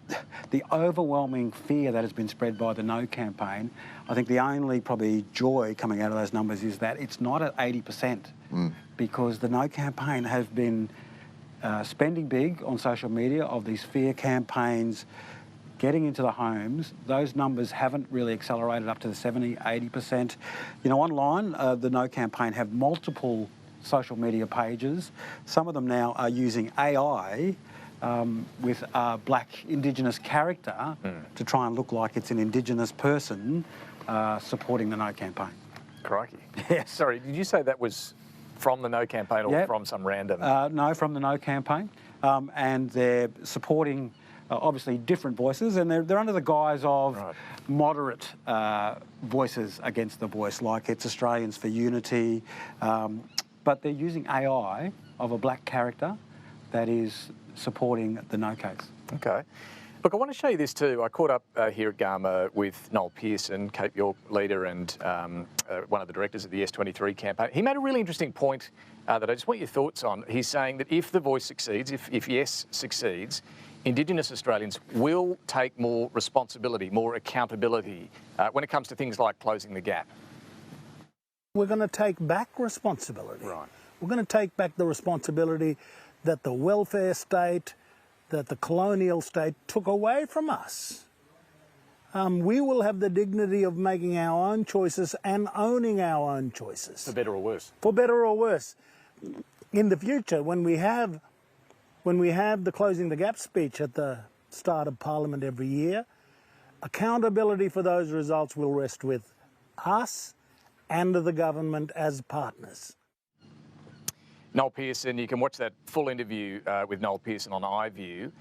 overwhelming fear that has been spread by the No campaign, I think the only probably joy coming out of those numbers is that it's not at 80%, because the No campaign has been spending big on social media of these fear campaigns, getting into the homes. Those numbers haven't really accelerated up to the 70, 80%. Online, the No campaign have multiple social media pages. Some of them now are using AI with a black Indigenous character to try and look like it's an Indigenous person supporting the No campaign. Crikey. Yes. Sorry, did you say that was from the No campaign or from some random? No, from the No campaign. And they're supporting obviously different voices, and they're under the guise of moderate voices against the Voice, like it's Australians for Unity, but they're using AI of a black character that is supporting the no case. Okay. Look, I want to show you this too. I caught up here at Garma with Noel Pearson, Cape York leader and one of the directors of the S23 campaign. He made a really interesting point that I just want your thoughts on. He's saying that if the Voice succeeds, if Yes succeeds, Indigenous Australians will take more responsibility, more accountability when it comes to things like closing the gap. We're going to take back responsibility. Right. We're going to take back the responsibility that the welfare state, that the colonial state took away from us. We will have the dignity of making our own choices and owning our own choices. For better or worse. For better or worse. In the future, when we have the Closing the Gap speech at the start of Parliament every year, accountability for those results will rest with us and the government as partners. Noel Pearson, you can watch that full interview with Noel Pearson on iView.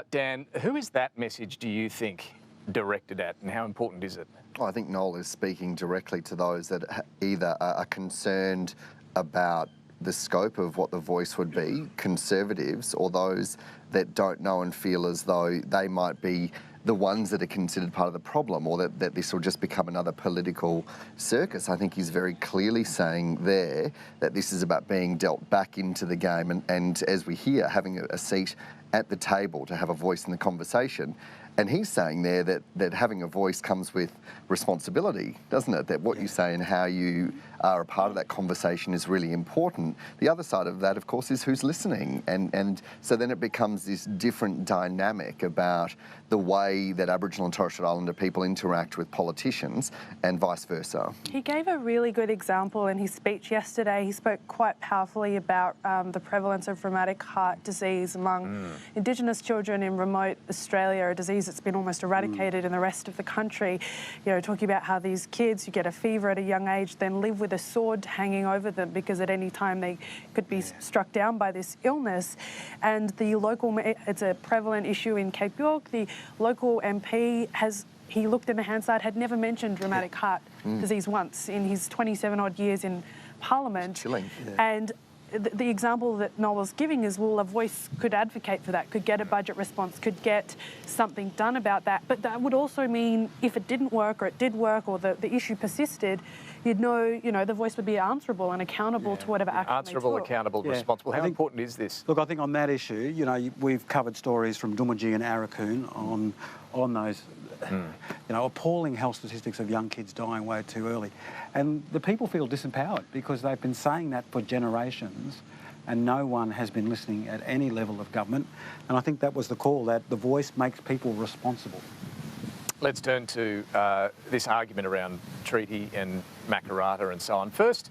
Dan, who is that message, do you think, directed at, and how important is it? Well, I think Noel is speaking directly to those that either are concerned about the scope of what the Voice would be, Conservatives, or those that don't know and feel as though they might be the ones that are considered part of the problem, or that this will just become another political circus. I think he's very clearly saying there that this is about being dealt back into the game and as we hear, having a seat at the table to have a voice in the conversation. And he's saying there that having a voice comes with responsibility, doesn't it? That what you say and how you are a part of that conversation is really important. The other side of that, of course, is who's listening. And so then it becomes this different dynamic about the way that Aboriginal and Torres Strait Islander people interact with politicians and vice versa. He gave a really good example in his speech yesterday. He spoke quite powerfully about the prevalence of rheumatic heart disease among Indigenous children in remote Australia, a disease that's been almost eradicated in the rest of the country. You know, talking about how these kids who get a fever at a young age then live with a sword hanging over them because at any time they could be struck down by this illness. And the local, it's a prevalent issue in Cape York. The local MP he looked in the Hansard, had never mentioned rheumatic heart disease once in his 27 odd years in Parliament. It's chilling. And the example that Noel was giving is, well, a voice could advocate for that, could get a budget response, could get something done about that. But that would also mean if it didn't work or it did work or the issue persisted, you'd know, the voice would be answerable and accouable to whatever action Answerable, they took. accountable, responsible. How important is this? Look, I think on that issue, we've covered stories from Doomadgee and Arakoon on those appalling health statistics of young kids dying way too early. And the people feel disempowered because they've been saying that for generations and no one has been listening at any level of government. And I think that was the call, that the Voice makes people responsible. Let's turn to this argument around treaty and Makarrata and so on. First,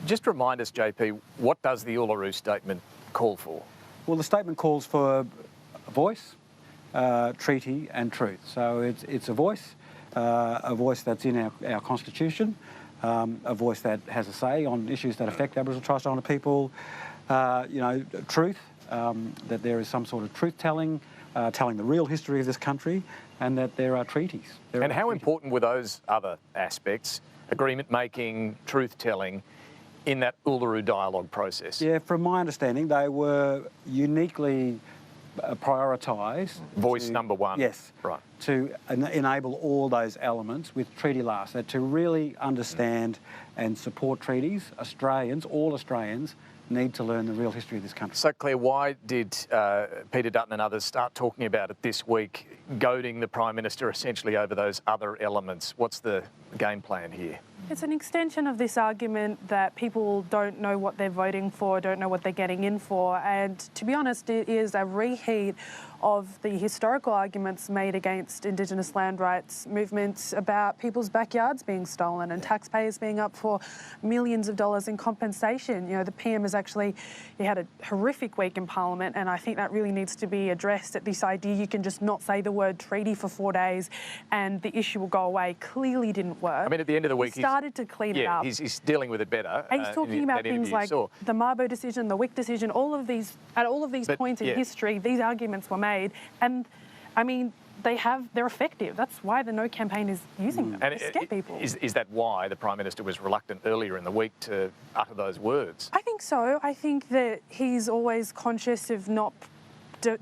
just remind us, JP, what does the Uluru Statement call for? Well, the statement calls for a voice, treaty and truth. So it's a voice that's in our constitution, a voice that has a say on issues that affect Aboriginal and Torres Strait Islander people, truth, that there is some sort of truth-telling, telling the real history of this country, and that there are treaties. And how important were those other aspects, agreement-making, truth-telling, in that Uluru dialogue process? Yeah, from my understanding, they were uniquely prioritised. Voice number one. Yes. Right. To enable all those elements with treaty last. That to really understand and support treaties, all Australians, need to learn the real history of this country. So, Claire, why did Peter Dutton and others start talking about it this week, goading the Prime Minister essentially over those other elements? What's the game plan here? It's an extension of this argument that people don't know what they're voting for, don't know what they're getting in for. And to be honest, it is a reheat of the historical arguments made against Indigenous land rights movements about people's backyards being stolen and taxpayers being up for millions of dollars in compensation. The PM has he had a horrific week in Parliament, and I think that really needs to be addressed, at this idea you can just not say the word treaty for 4 days and the issue will go away. Clearly didn't work. I mean, at the end of the week, he started to clean it up. He's dealing with it better. And he's talking about things like the Mabo decision, the Wick decision, at all of these points in history, these arguments were made. And, I mean, they're effective. That's why the No campaign is using them, And to scare people. is that why the Prime Minister was reluctant earlier in the week to utter those words? I think so. I think that he's always conscious of not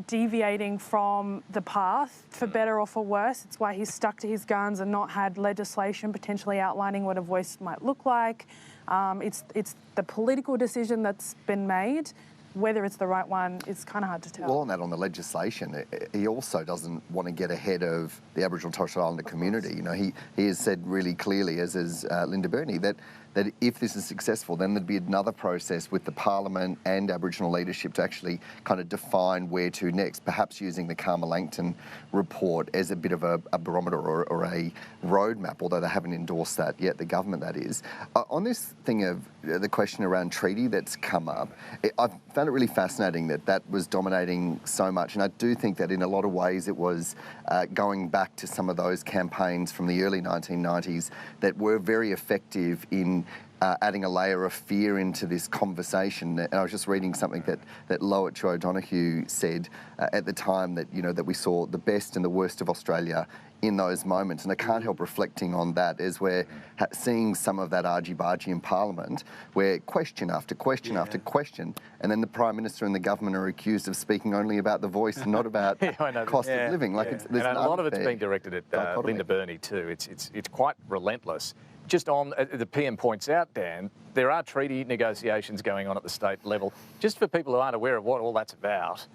deviating from the path, for better or for worse. It's why he's stuck to his guns and not had legislation potentially outlining what a voice might look like. It's the political decision that's been made. Whether it's the right one, it's kind of hard to tell. Well, on that, on the legislation, he also doesn't want to get ahead of the Aboriginal and Torres Strait Islander community. You know, he has said really clearly, as is Linda Burney, that if this is successful, then there'd be another process with the Parliament and Aboriginal leadership to actually kind of define where to next, perhaps using the Karma Langton report as a bit of a barometer or a roadmap, although they haven't endorsed that yet, the government that is. On this thing of the question around treaty that's come up, I've found it really fascinating that was dominating so much, and I do think that in a lot of ways it was going back to some of those campaigns from the early 1990s that were very effective in adding a layer of fear into this conversation. And I was just reading something that Loet Joe O'Donoghue said at the time, that, you know, that we saw the best and the worst of Australia in those moments. And I can't help reflecting on that as we're seeing some of that argy-bargy in Parliament, where question after question after question, and then the Prime Minister and the government are accused of speaking only about the voice and not about cost of living. Like And a lot of it's being directed at Linda Burney too. It's quite relentless. Just on, the PM points out, Dan, there are treaty negotiations going on at the state level. Just for people who aren't aware of what all that's about,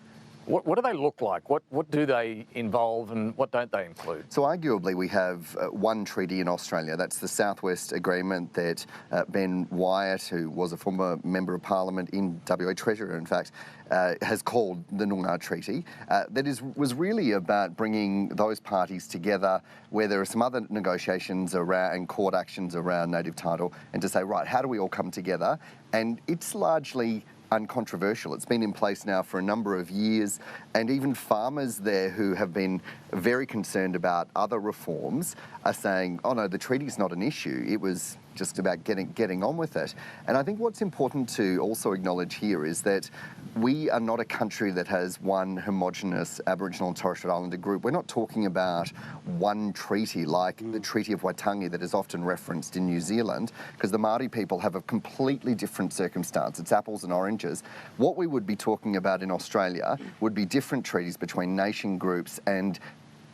what do they look like? What do they involve and what don't they include? So arguably we have one treaty in Australia. That's the Southwest Agreement that Ben Wyatt, who was a former Member of Parliament in WA, Treasurer in fact, has called the Noongar Treaty. That was really about bringing those parties together where there are some other negotiations around and court actions around native title, and to say, right, how do we all come together? And it's largely uncontroversial. It's been in place now for a number of years, and even farmers there who have been very concerned about other reforms are saying, oh no, the treaty's not an issue. It was just about getting on with it. And I think what's important to also acknowledge here is that we are not a country that has one homogenous Aboriginal and Torres Strait Islander group. We're not talking about one treaty like the Treaty of Waitangi that is often referenced in New Zealand, because the Māori people have a completely different circumstance. It's apples and oranges. What we would be talking about in Australia would be different treaties between nation groups and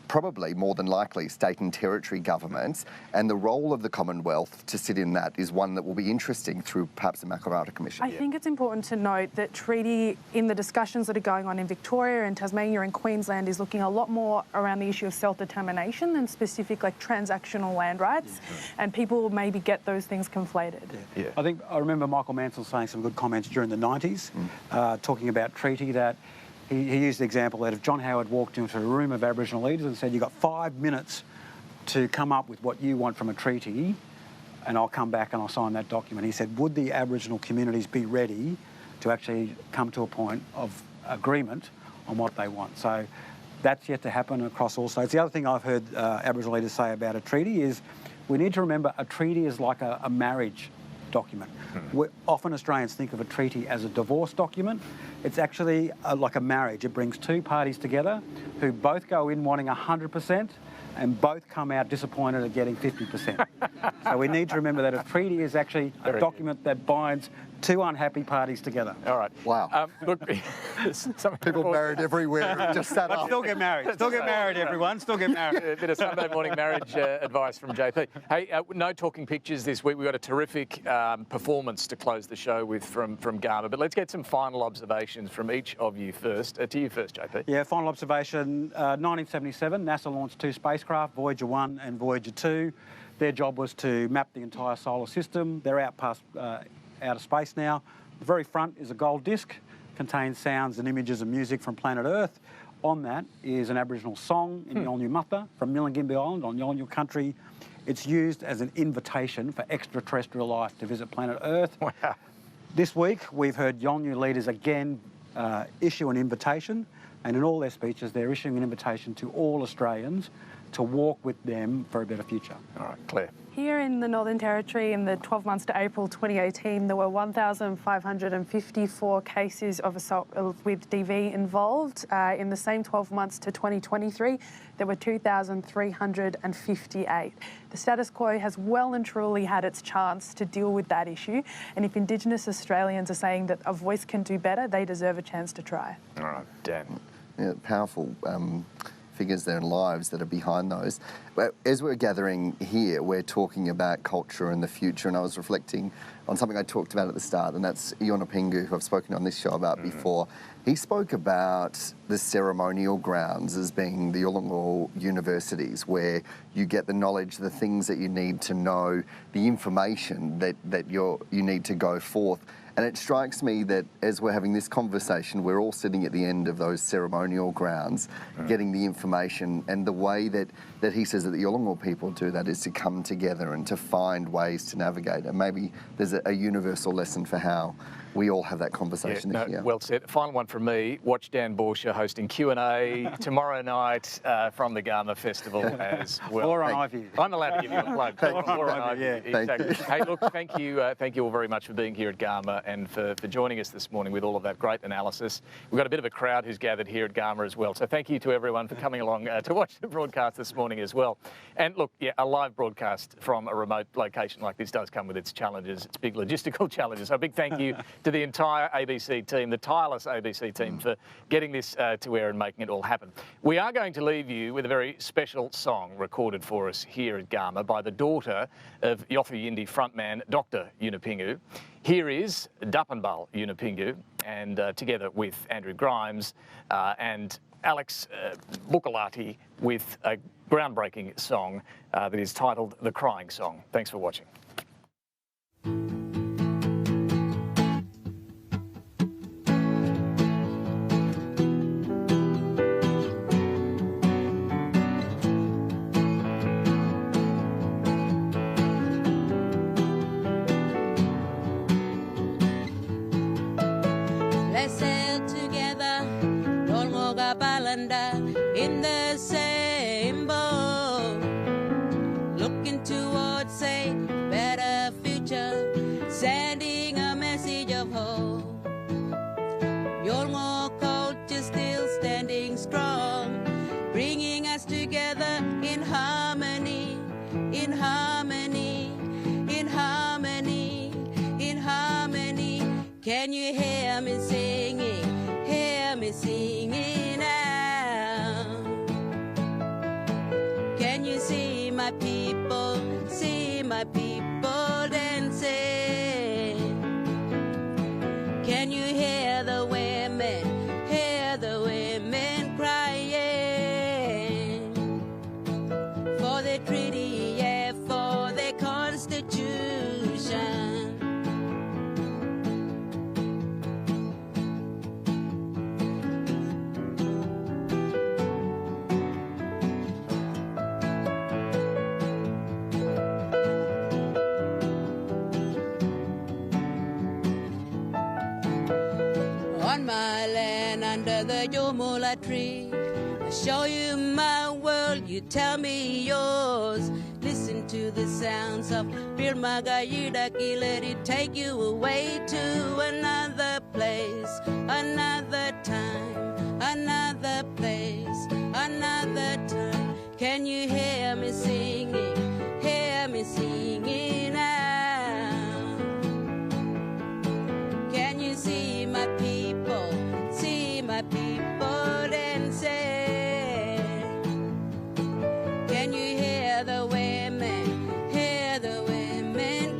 probably more than likely state and territory governments, and the role of the Commonwealth to sit in that is one that will be interesting through perhaps a Makarrata Commission. I think it's important to note that treaty, in the discussions that are going on in Victoria and Tasmania and Queensland, is looking a lot more around the issue of self-determination than specific like transactional land rights, and people maybe get those things conflated. I think I remember Michael Mansell saying some good comments during the 90s, talking about treaty, that he used the example that if John Howard walked into a room of Aboriginal leaders and said, you've got 5 minutes to come up with what you want from a treaty, and I'll come back and I'll sign that document. He said, would the Aboriginal communities be ready to actually come to a point of agreement on what they want? So that's yet to happen across all states. The other thing I've heard Aboriginal leaders say about a treaty is we need to remember a treaty is like a marriage document. Often Australians think of a treaty as a divorce document. It's actually like a marriage. It brings two parties together who both go in wanting 100% and both come out disappointed at getting 50%. So we need to remember that a treaty is actually a document that binds two unhappy parties together. All right. Wow. Look, some people married everywhere. Just sat up. Still get married. Still get married, everyone. Still get married. A bit of Sunday morning marriage advice from JP. Hey, no talking pictures this week. We've got a terrific performance to close the show with from Garma. But let's get some final observations from each of you first. To you first, JP. Yeah, final observation. 1977, NASA launched 2 spacecraft, Voyager 1 and Voyager 2. Their job was to map the entire solar system. They're out past outer space now. The very front is a gold disc, contains sounds and images and music from planet Earth. On that is an Aboriginal song in Yolngu Mutha from Milingimbi Island on Yolngu country. It's used as an invitation for extraterrestrial life to visit planet Earth. Wow. This week we've heard Yolngu leaders again issue an invitation, and in all their speeches they're issuing an invitation to all Australians to walk with them for a better future. All right, Claire. Here in the Northern Territory, in the 12 months to April 2018, there were 1,554 cases of assault with DV involved. In the same 12 months to 2023, there were 2,358. The status quo has well and truly had its chance to deal with that issue. And if Indigenous Australians are saying that a voice can do better, they deserve a chance to try. All right, Dan. Yeah, powerful figures there and lives that are behind those. But as we're gathering here, we're talking about culture and the future, and I was reflecting on something I talked about at the start, and that's Iona Pingu, who I've spoken on this show about before. He spoke about the ceremonial grounds as being the Uluru universities, where you get the knowledge, the things that you need to know, the information that you need to go forth. And it strikes me that as we're having this conversation, we're all sitting at the end of those ceremonial grounds, getting the information, and the way that he says that the Uluru people do that is to come together and to find ways to navigate. And maybe there's a universal lesson for how we all have that conversation here. Well said. Final one from me. Watch Dan Bourchier hosting Q&A tomorrow night from the Garma Festival as well. Or on Ivy. I'm allowed to give you a plug. Or on Ivy, yeah. Exactly. Hey, look, thank you all very much for being here at Garma and for joining us this morning with all of that great analysis. We've got a bit of a crowd who's gathered here at Garma as well. So thank you to everyone for coming along to watch the broadcast this morning as well. And look, yeah, a live broadcast from a remote location like this does come with its challenges, its big logistical challenges. So a big thank you to the entire ABC team, the tireless ABC team, for getting this to air and making it all happen. We are going to leave you with a very special song recorded for us here at Garma by the daughter of Yothu Yindi frontman Dr. Yunupingu. Here is Dapanbal Yunupingu, and together with Andrew Grimes and Alex Bukalati with a groundbreaking song that is titled The Crying Song. Thanks for watching. In the same boat, looking towards a better future, sending a message of hope. Your more culture still standing strong, bringing us together in harmony, in harmony, in harmony, in harmony. Can you hear me singing? Hear me singing. Can you see my people dancing? Can you hear the women crying? For the treaty, yeah, for the Constitution. On my land under the Yomula tree, I show you my world, you tell me yours. Listen to the sounds of Birmagayidaki, let it take you away to another place, another time, another place, another time. Can you hear me singing? Hear me singing now. Can you see my people dancing? Can you hear the women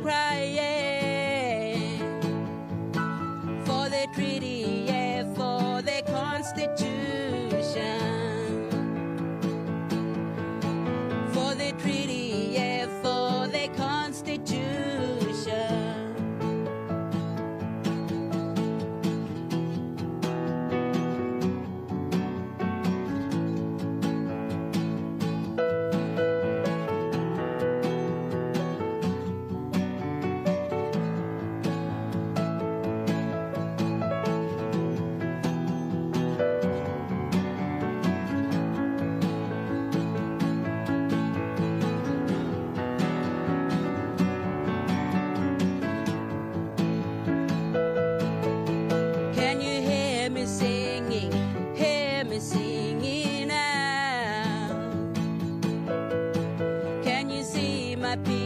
crying? For the treaty, yeah, for the Constitution. For the my people.